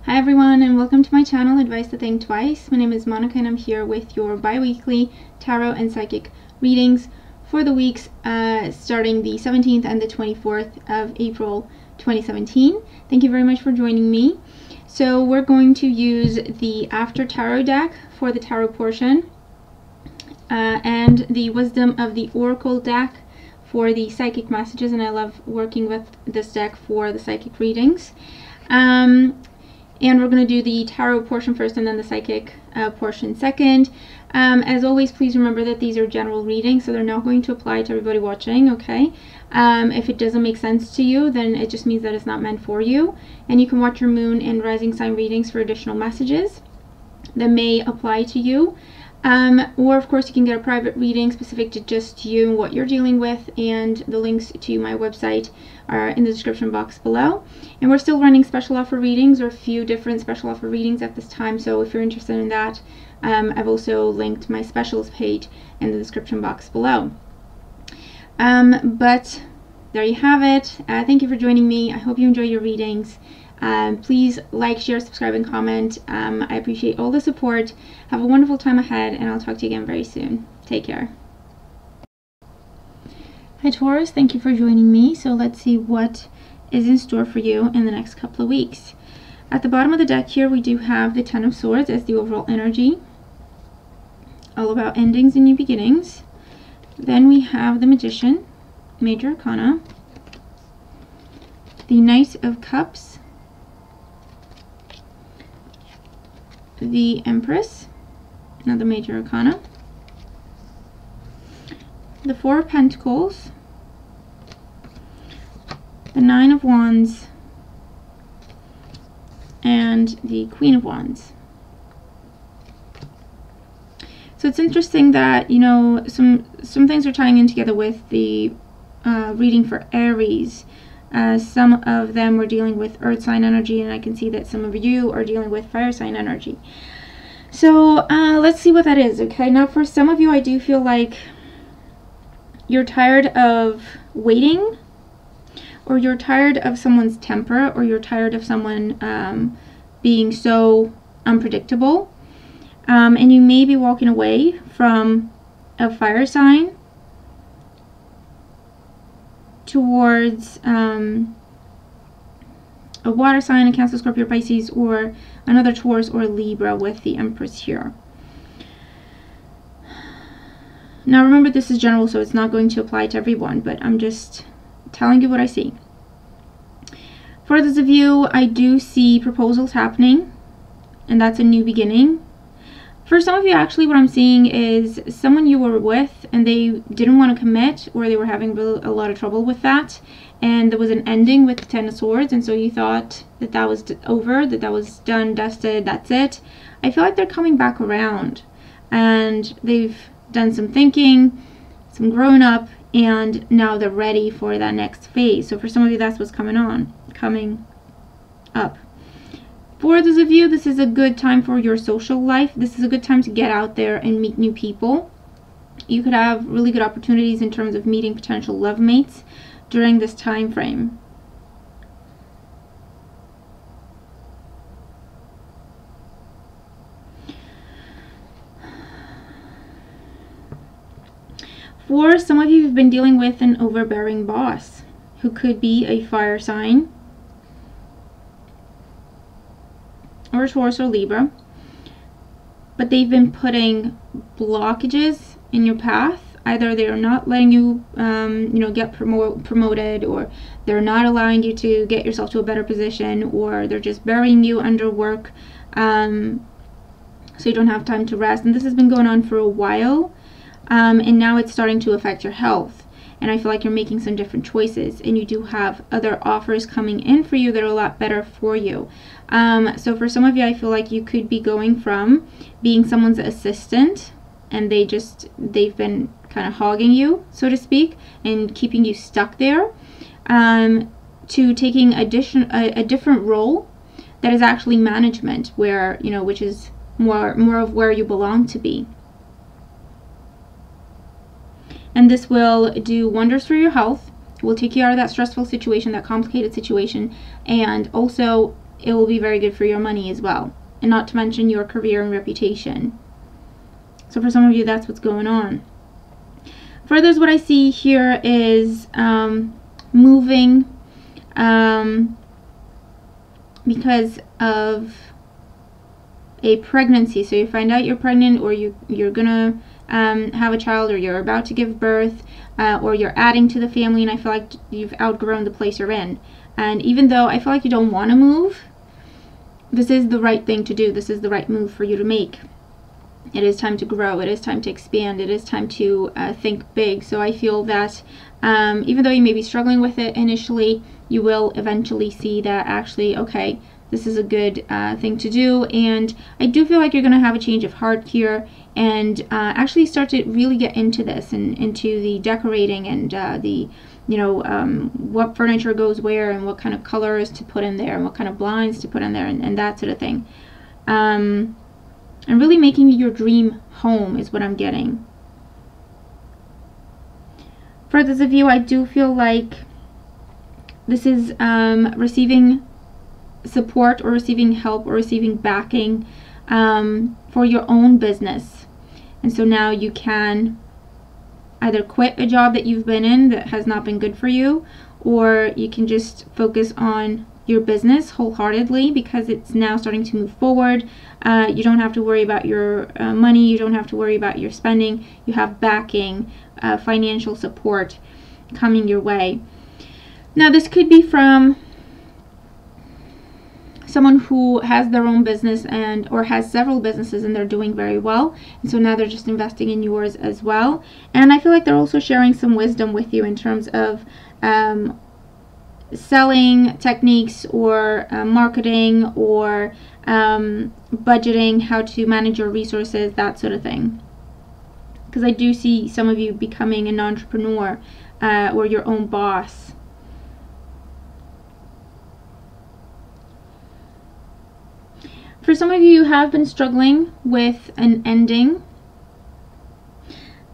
Hi everyone, and welcome to my channel, Advice to Think Twice. My name is Monica and I'm here with your bi-weekly tarot and psychic readings for the weeks starting the 17th and the 24th of April 2017. Thank you very much for joining me. So we're going to use the After Tarot deck for the tarot portion and the Wisdom of the Oracle deck for the psychic messages, and I love working with this deck for the psychic readings. And we're going to do the tarot portion first and then the psychic portion second. As always, please remember that these are general readings, so they're not going to apply to everybody watching, okay? If it doesn't make sense to you, then it just means that it's not meant for you. And you can watch your moon and rising sign readings for additional messages that may apply to you. Or of course you can get a private reading specific to just you and what you're dealing with, and the links to my website are in the description box below. And we're still running special offer readings, or a few different special offer readings at this time, so if you're interested in that, I've also linked my specials page in the description box below. But there you have it. Thank you for joining me. I hope you enjoy your readings. Please like, share, subscribe, and comment. I appreciate all the support. Have a wonderful time ahead, and I'll talk to you again very soon. Take care. Hi Taurus, thank you for joining me. So let's see what is in store for you in the next couple of weeks. At the bottom of the deck here, we do have the Ten of Swords as the overall energy, all about endings and new beginnings. Then we have the Magician, Major Arcana, the Knight of Cups, the Empress, another Major Arcana, the Four of Pentacles, the Nine of Wands, and the Queen of Wands. So it's interesting that, you know, some things are tying in together with the reading for Aries. Some of them were dealing with earth sign energy, and I can see that some of you are dealing with fire sign energy. So let's see what that is. Okay, now for some of you, I do feel like you're tired of waiting, or you're tired of someone's temper, or you're tired of someone being so unpredictable, and you may be walking away from a fire sign towards a water sign, a Cancer, Scorpio, Pisces, or another Taurus or Libra with the Empress here. Now remember, this is general, so it's not going to apply to everyone, but I'm just telling you what I see. For those of you, I do see proposals happening, and that's a new beginning. For some of you, actually, what I'm seeing is someone you were with and they didn't want to commit, or they were having a lot of trouble with that, and there was an ending with the Ten of Swords, and so you thought that that was over, that that was done, dusted, that's it. I feel like they're coming back around, and they've done some thinking, some growing up, and now they're ready for that next phase. So for some of you, that's what's coming up. For those of you, this is a good time for your social life. This is a good time to get out there and meet new people. You could have really good opportunities in terms of meeting potential love mates during this time frame. For some of you, you've been dealing with an overbearing boss who could be a fire sign, or Taurus or Libra, but they've been putting blockages in your path. Either they're not letting you, get promoted, or they're not allowing you to get yourself to a better position, or they're just burying you under work, so you don't have time to rest. And this has been going on for a while, and now it's starting to affect your health. And I feel like you're making some different choices, and you do have other offers coming in for you that are a lot better for you. So for some of you, I feel like you could be going from being someone's assistant, and they've been kind of hogging you, so to speak, and keeping you stuck there, to taking a different role that is actually management, where, which is more of where you belong to be. And this will do wonders for your health. Will take you out of that stressful situation, that complicated situation, and also it will be very good for your money as well, and not to mention your career and reputation. So for some of you, that's what's going on. For others, what I see here is moving because of a pregnancy. So you find out you're pregnant, or you're gonna have a child, or you're about to give birth, or you're adding to the family, and I feel like you've outgrown the place you're in. And even though I feel like you don't want to move, this is the right thing to do. This is the right move for you to make. It is time to grow. It is time to expand. It is time to think big. So I feel that even though you may be struggling with it initially, you will eventually see that actually, okay, this is a good thing to do. And I do feel like you're going to have a change of heart here, and actually start to really get into this, and into the decorating, and the what furniture goes where, and what kind of colors to put in there, and what kind of blinds to put in there, and that sort of thing. And really making your dream home is what I'm getting. For those of you, I do feel like this is receiving support, or receiving help, or receiving backing for your own business. And so now you can either quit a job that you've been in that has not been good for you, or you can just focus on your business wholeheartedly, because it's now starting to move forward. You don't have to worry about your money. You don't have to worry about your spending. You have backing, financial support coming your way. Now, this could be from someone who has their own business, or has several businesses, and they're doing very well, and so now they're just investing in yours as well. And I feel like they're also sharing some wisdom with you in terms of selling techniques, or marketing, or budgeting, how to manage your resources, that sort of thing. Because I do see some of you becoming an entrepreneur, or your own boss. For some of you, you have been struggling with an ending.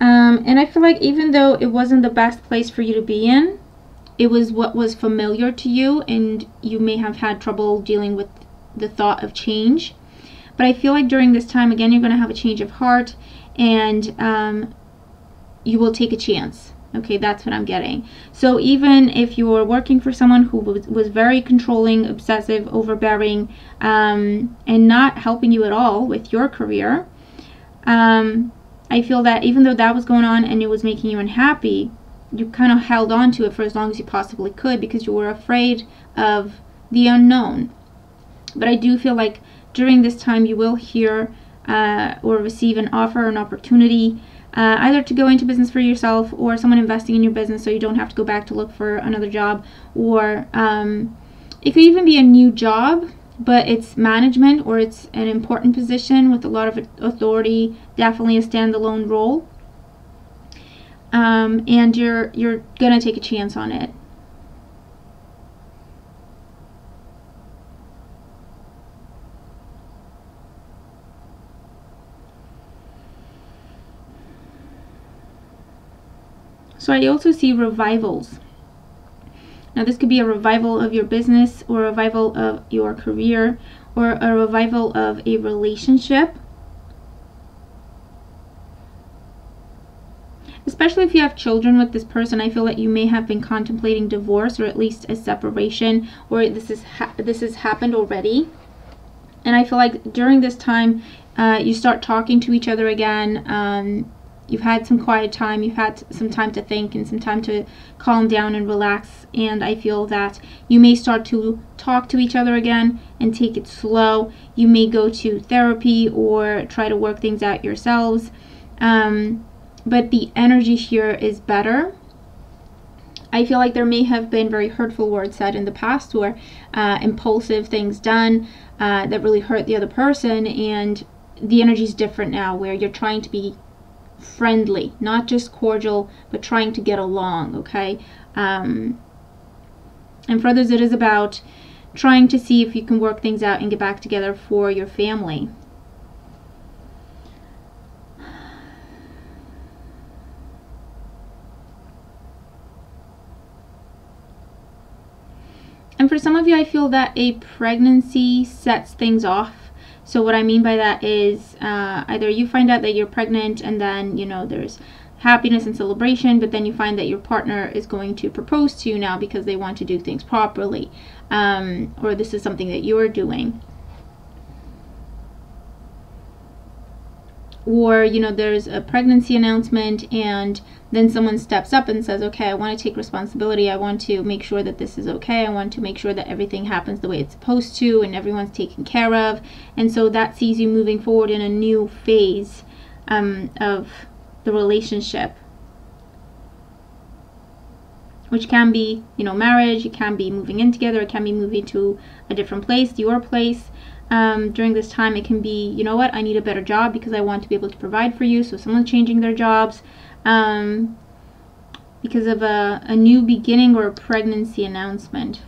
And I feel like even though it wasn't the best place for you to be in, it was what was familiar to you, and you may have had trouble dealing with the thought of change. But I feel like during this time, again, you're going to have a change of heart, and you will take a chance. Okay, that's what I'm getting. So even if you're working for someone who was very controlling, obsessive, overbearing, and not helping you at all with your career, I feel that even though that was going on and it was making you unhappy, you kind of held on to it for as long as you possibly could, because you were afraid of the unknown. But I do feel like during this time you will hear or receive an offer, an opportunity, either to go into business for yourself, or someone investing in your business so you don't have to go back to look for another job. Or it could even be a new job, but it's management, or it's an important position with a lot of authority, definitely a standalone role. And you're gonna take a chance on it. So I also see revivals. Now this could be a revival of your business, or a revival of your career, or a revival of a relationship. Especially if you have children with this person, I feel that you may have been contemplating divorce, or at least a separation, or this has happened already. And I feel like during this time, you start talking to each other again. You've had some quiet time, you've had some time to think, and some time to calm down and relax, and I feel that you may start to talk to each other again and take it slow. You may go to therapy, or try to work things out yourselves, but the energy here is better. I feel like there may have been very hurtful words said in the past, or impulsive things done that really hurt the other person, and the energy is different now, where you're trying to be friendly, not just cordial, but trying to get along. Okay, and for others, it is about trying to see if you can work things out and get back together for your family. And And for some of you, I feel that a pregnancy sets things off. So what I mean by that is either you find out that you're pregnant and then, you know, there's happiness and celebration, but then you find that your partner is going to propose to you now because they want to do things properly, or this is something that you're doing. Or, you know, there's a pregnancy announcement and then someone steps up and says, okay, I want to take responsibility. I want to make sure that this is okay. I want to make sure that everything happens the way it's supposed to and everyone's taken care of. And so that sees you moving forward in a new phase of the relationship, which can be, you know, marriage. It can be moving in together. It can be moving to a different place, your place. During this time, it can be, you know what, I need a better job because I want to be able to provide for you. So someone's changing their jobs because of a new beginning or a pregnancy announcement.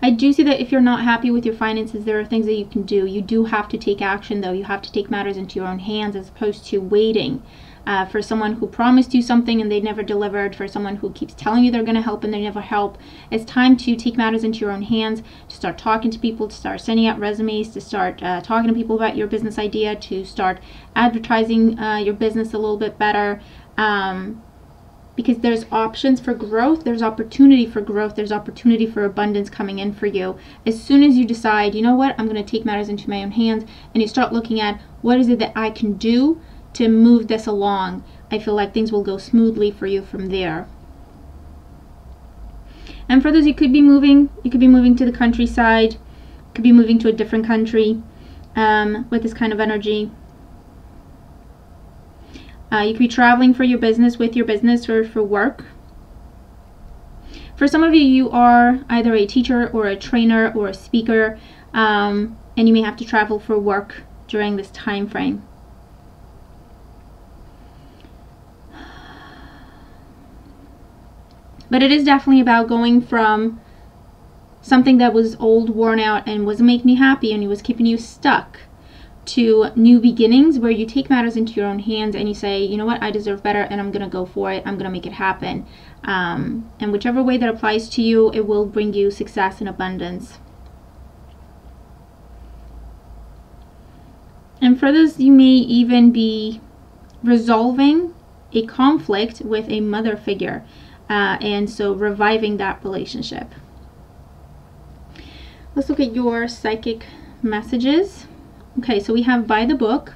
I do see that if you're not happy with your finances, there are things that you can do. You do have to take action, though. You have to take matters into your own hands as opposed to waiting for someone who promised you something and they never delivered, for someone who keeps telling you they're going to help and they never help. It's time to take matters into your own hands, to start talking to people, to start sending out resumes, to start talking to people about your business idea, to start advertising your business a little bit better. Because there's options for growth, there's opportunity for growth, there's opportunity for abundance coming in for you. As soon as you decide, you know what, I'm going to take matters into my own hands, and you start looking at what is it that I can do to move this along, I feel like things will go smoothly for you from there. And for those, you could be moving to the countryside, could be moving to a different country with this kind of energy. You could be traveling for your business, with your business, or for work. For some of you, you are either a teacher or a trainer or a speaker, and you may have to travel for work during this time frame. But it is definitely about going from something that was old, worn out, and wasn't making you happy and it was keeping you stuck, to new beginnings where you take matters into your own hands and you say, you know what, I deserve better and I'm going to go for it. I'm going to make it happen. And whichever way that applies to you, it will bring you success and abundance. And for this, you may even be resolving a conflict with a mother figure. And so reviving that relationship. Let's look at your psychic messages. Okay, so we have by the book,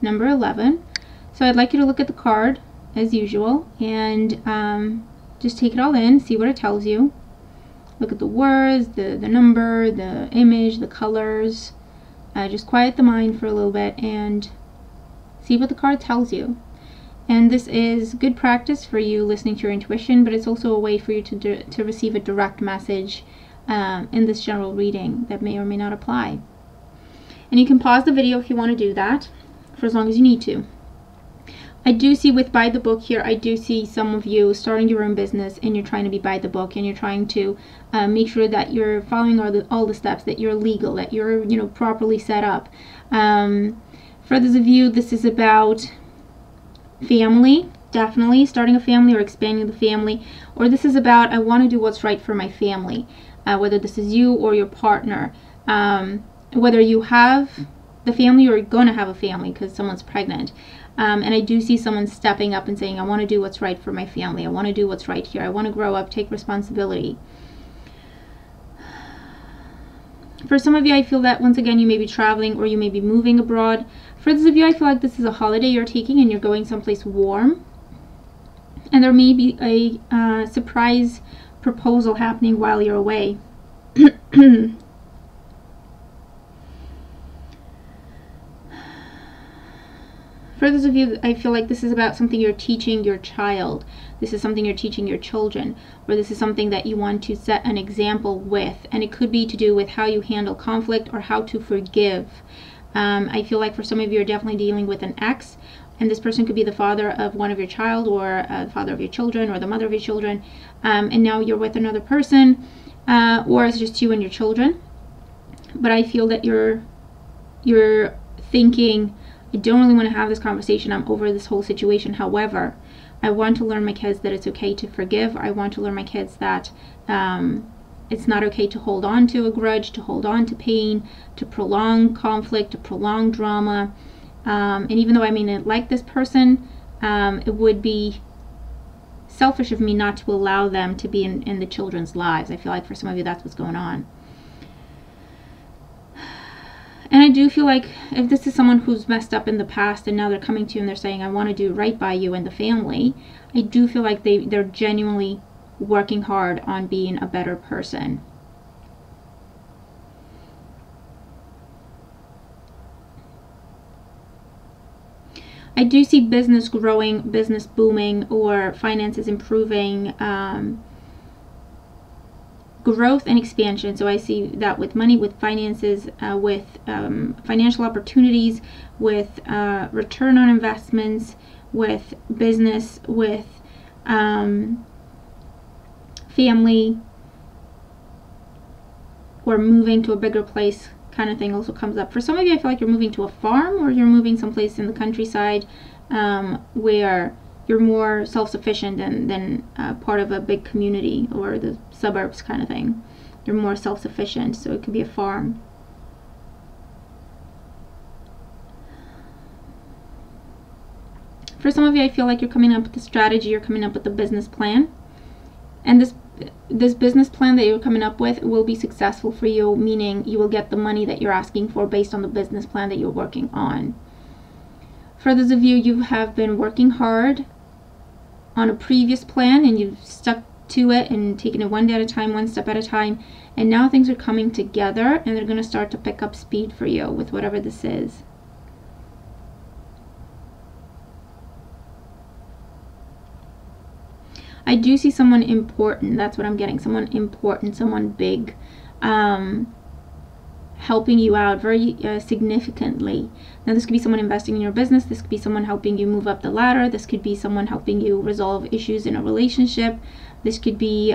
number 11. So I'd like you to look at the card as usual and just take it all in, see what it tells you. Look at the words, the number, the image, the colors. Just quiet the mind for a little bit and see what the card tells you. And this is good practice for you listening to your intuition, but it's also a way for you to receive a direct message in this general reading that may or may not apply. And you can pause the video if you want to do that, for as long as you need to. I do see with by the book here, I do see some of you starting your own business and you're trying to be by the book and you're trying to make sure that you're following all the steps, that you're legal, that you're properly set up. For those of you, this is about family, definitely starting a family or expanding the family, or this is about I want to do what's right for my family, whether this is you or your partner, whether you have the family or you're going to have a family because someone's pregnant. And I do see someone stepping up and saying, I want to do what's right for my family. I want to do what's right here. I want to grow up, take responsibility. For some of you, I feel that once again, you may be traveling or you may be moving abroad. For those of you, I feel like this is a holiday you're taking and you're going someplace warm. And there may be a surprise proposal happening while you're away. For those of you, I feel like this is about something you're teaching your child. This is something you're teaching your children, or this is something that you want to set an example with. And it could be to do with how you handle conflict or how to forgive. I feel like for some of you, you're definitely dealing with an ex, and this person could be the father of one of your child, or the father of your children, or the mother of your children. And now you're with another person, or it's just you and your children. But I feel that you're thinking, I don't really want to have this conversation. I'm over this whole situation. However, I want to learn my kids that it's okay to forgive. I want to learn my kids that it's not okay to hold on to a grudge, to hold on to pain, to prolong conflict, to prolong drama. And even though I may not like this person, it would be selfish of me not to allow them to be in the children's lives. I feel like for some of you that's what's going on. And I do feel like if this is someone who's messed up in the past and now they're coming to you and they're saying, I want to do right by you and the family, I do feel like they're genuinely working hard on being a better person. I do see business growing, business booming, or finances improving, growth and expansion. So I see that with money, with finances, with financial opportunities, with return on investments, with business, with family, or moving to a bigger place kind of thing also comes up. For some of you, I feel like you're moving to a farm, or you're moving someplace in the countryside where you're more self-sufficient than part of a big community, or the suburbs kind of thing. You're more self-sufficient, so it could be a farm. For some of you, I feel like you're coming up with a strategy, you're coming up with a business plan. And this business plan that you're coming up with will be successful for you, meaning you will get the money that you're asking for based on the business plan that you're working on. For those of you, you have been working hard on a previous plan and you've stuck to it and taken it one day at a time, one step at a time, and now things are coming together and they're going to start to pick up speed for you with whatever this is. I do see someone important. That's what I'm getting. Someone important, someone big, helping you out very significantly. Now, this could be someone investing in your business. This could be someone helping you move up the ladder. This could be someone helping you resolve issues in a relationship. This could be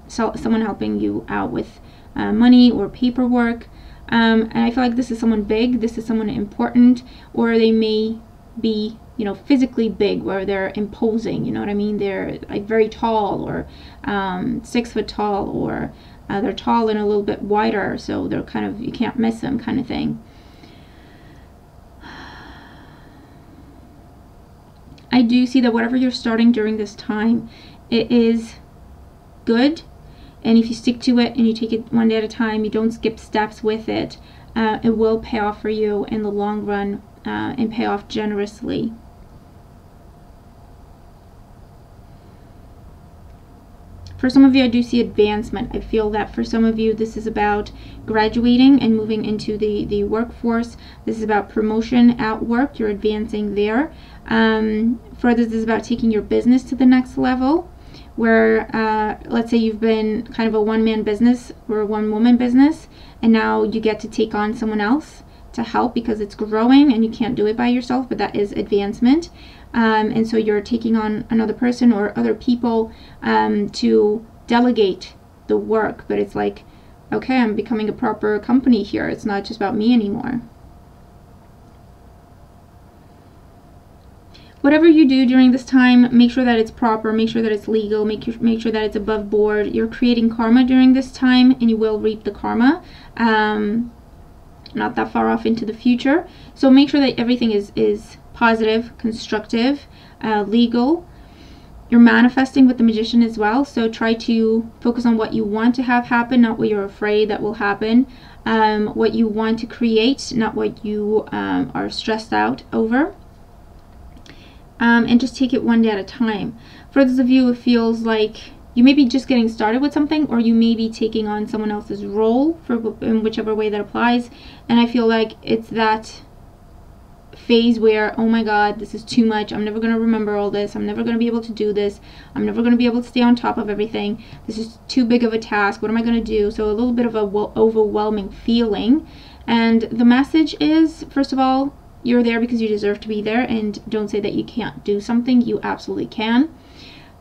someone helping you out with money or paperwork. And I feel like this is someone big. This is someone important, or they may be, you know, physically big, where they're imposing, you know what I mean? They're like very tall, or 6 foot tall, or they're tall and a little bit wider, so they're kind of, you can't miss them kind of thing. I do see that whatever you're starting during this time, it is good, and if you stick to it and you take it one day at a time, you don't skip steps with it, it will pay off for you in the long run, and pay off generously. For some of you, I do see advancement. I feel that for some of you, this is about graduating and moving into the workforce. This is about promotion at work. You're advancing there. For others, this is about taking your business to the next level, where let's say you've been kind of a one-man business or a one-woman business, and now you get to take on someone else to help because it's growing and you can't do it by yourself, but that is advancement. And so you're taking on another person or other people to delegate the work, but it's like, okay, I'm becoming a proper company here. It's not just about me anymore. Whatever you do during this time, make sure that it's proper, make sure that it's legal, make sure that it's above board. You're creating karma during this time, and you will reap the karma. Not that far off into the future. So make sure that everything is positive, constructive, legal. You're manifesting with the Magician as well, so try to focus on what you want to have happen, not what you're afraid that will happen. What you want to create, not what you are stressed out over. And just take it one day at a time. For those of you who feels like you may be just getting started with something, or you may be taking on someone else's role in whichever way that applies, and I feel like it's that phase where, oh my god, this is too much, I'm never going to remember all this, I'm never going to be able to do this, I'm never going to be able to stay on top of everything, this is too big of a task, what am I going to do? So a little bit of a overwhelming feeling. And the message is, first of all, you're there because you deserve to be there, and don't say that you can't do something. You absolutely can.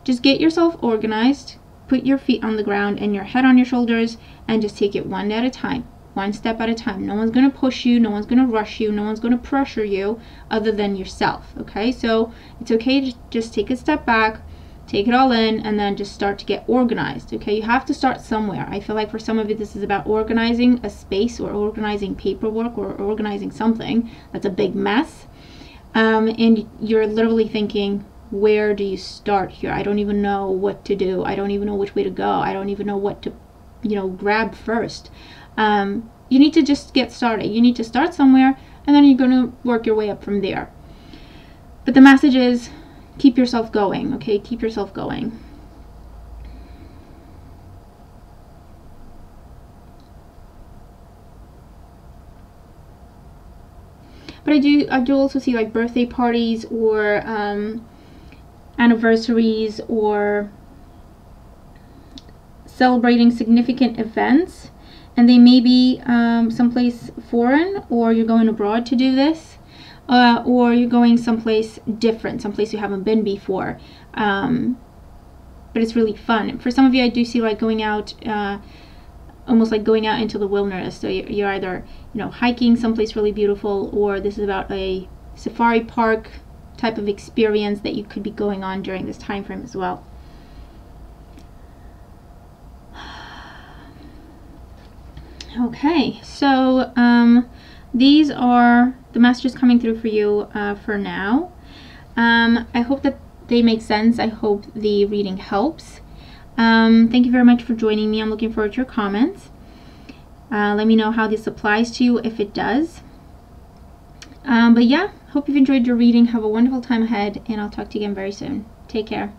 Just get yourself organized, put your feet on the ground and your head on your shoulders, and just take it one day at a time. one step at a time. No one's going to push you, no one's going to rush you, no one's going to pressure you other than yourself, okay? So it's okay to just take a step back, take it all in, and then just start to get organized, okay? You have to start somewhere. I feel like for some of you this is about organizing a space or organizing paperwork or organizing something that's a big mess, and you're literally thinking, where do you start here? I don't even know what to do. I don't even know which way to go. I don't even know what to, grab first. You need to just get started. You need to start somewhere, and then you're going to work your way up from there. But the message is, keep yourself going, okay? Keep yourself going. But I do also see like birthday parties or anniversaries or celebrating significant events, and they may be someplace foreign, or you're going abroad to do this, or you're going someplace different, someplace you haven't been before, but it's really fun. For some of you, I do see like going out, almost like going out into the wilderness. So you're either hiking someplace really beautiful, or this is about a safari park type of experience that you could be going on during this time frame as well. Okay, so these are the messages coming through for you for now. I hope that they make sense. I hope the reading helps. Thank you very much for joining me. I'm looking forward to your comments. Let me know how this applies to you, if it does. But yeah, hope you've enjoyed your reading. Have a wonderful time ahead, and I'll talk to you again very soon. Take care.